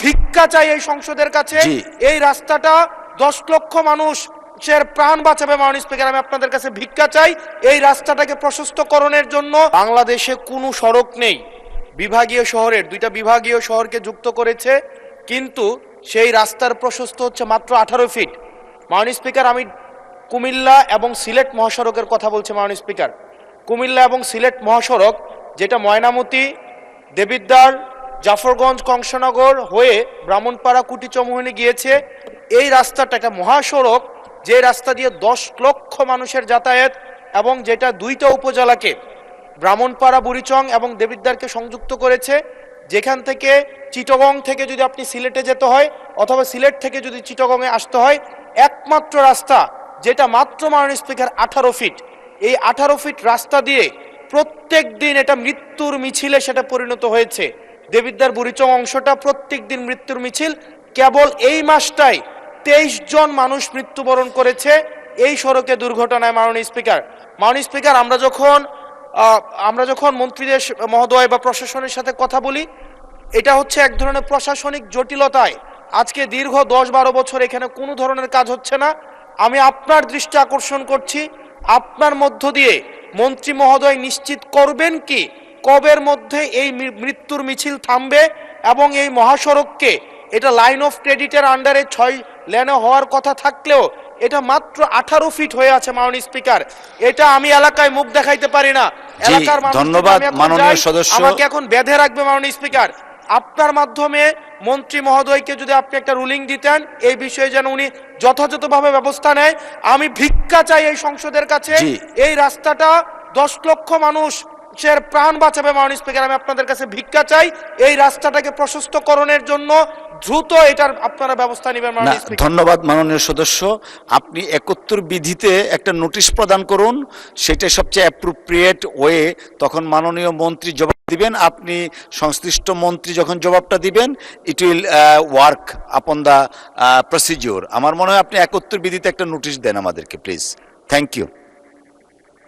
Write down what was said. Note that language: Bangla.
ভিক্ষা চাই এই সংসদের কাছে, এই রাস্তাটা 10 লক্ষ মানুষের প্রাণ বাঁচাবে। মাননীয় স্পিকার, আমি আপনাদের কাছে ভিক্ষা চাই এই রাস্তাটাকে প্রশস্তকরণের জন্য। বাংলাদেশে কোনো সড়ক নেই, বিভাগীয় শহরের 2টা বিভাগীয় শহরকে যুক্ত করেছে, কিন্তু সেই রাস্তার প্রশস্ত হচ্ছে মাত্র 18 ফিট। মাননীয় স্পিকার, আমি কুমিল্লা এবং সিলেট মহাসড়কের কথা বলছি। মাননীয় স্পিকার, কুমিল্লা এবং সিলেট মহাসড়ক যেটা ময়নামতি, দেবিদ্বার, জাফরগঞ্জ, কংসনগর হয়ে ব্রাহ্মণপাড়া, কুটিচমুহনী গিয়েছে, এই রাস্তাটা একটা মহাসড়ক, যে রাস্তা দিয়ে 10 লক্ষ মানুষের যাতায়াত এবং যেটা 2টা উপজেলাকে, ব্রাহ্মণপাড়া, বুড়িচং এবং দেবিদ্বারকে সংযুক্ত করেছে। যেখান থেকে চিটাগং থেকে যদি আপনি সিলেটে যেতে হয় অথবা সিলেট থেকে যদি চিটাগংয়ে আসতে হয়, একমাত্র রাস্তা যেটা মাত্র মাননীয় স্পিকার 18 ফিট। এই 18 ফিট রাস্তা দিয়ে প্রত্যেক দিন এটা মৃত্যুর মিছিলে সেটা পরিণত হয়েছে। দেবিদ্বার বুড়িচং অংশটা প্রত্যেক দিন মৃত্যুর মিছিল। কেবল এই মাসটাই 23 জন মানুষ মৃত্যুবরণ করেছে এই সড়কে দুর্ঘটনায়। মাননীয় স্পিকার, আমরা যখন মন্ত্রীদের মহোদয় বা প্রশাসনের সাথে কথা বলি, এটা হচ্ছে এক ধরনের প্রশাসনিক জটিলতায় আজকে দীর্ঘ 10-12 বছর এখানে কোনো ধরনের কাজ হচ্ছে না। আমি আপনার দৃষ্টি আকর্ষণ করছি, আপনার মধ্য দিয়ে মন্ত্রী মহোদয় নিশ্চিত করবেন কি কবের মধ্যে এই মৃত্যুর মিছিল থামবে এবং এই মহাসড়ককে, এটা লাইন অফ ক্রেডিটের আন্ডারে 6 লেনে হওয়ার কথা থাকলেও এটা মাত্র 18 ফিট হয়ে আছে। মাননীয় স্পিকার, এটা আমি এলাকায় মুখ দেখাইতে পারি না, এলাকার মানুষ। ধন্যবাদ মাননীয় সদস্য, আমাকে এখন বেঁধে রাখবে। মাননীয় স্পিকার, আপনার মাধ্যমে মন্ত্রী মহোদয়কে যদি আপনি একটা রুলিং দিতেন এই বিষয়ে যেন উনি যথাযথভাবে ব্যবস্থা নেয়। আমি ভিক্ষা চাই এই সংসদের কাছে, এই রাস্তাটা 10 লক্ষ মানুষের প্রাণ বাঁচাবে। মাননীয় স্পিকার, আমি আপনাদের কাছে ভিক্ষা চাই এই রাস্তাটাকে প্রশস্তকরণের জন্য দ্রুত এটার আপনারা ব্যবস্থা নেবেন। মাননীয় স্পিকার, ধন্যবাদ মাননীয় সদস্য। আপনি 71 বিধিতে একটা নোটিশ প্রদান করুন, সেটা সবচেয়ে অ্যাপ্রোপ্রিয়েট ওয়ে। তখন মাননীয় মন্ত্রী জবাব দিবেন, আপনি সংশ্লিষ্ট মন্ত্রী যখন জবাবটা দিবেন, it will work upon the procedure. আমার মনে হয় আপনি 71 বিধিতে একটা নোটিশ দেন আমাদেরকে, প্লিজ। Thank you.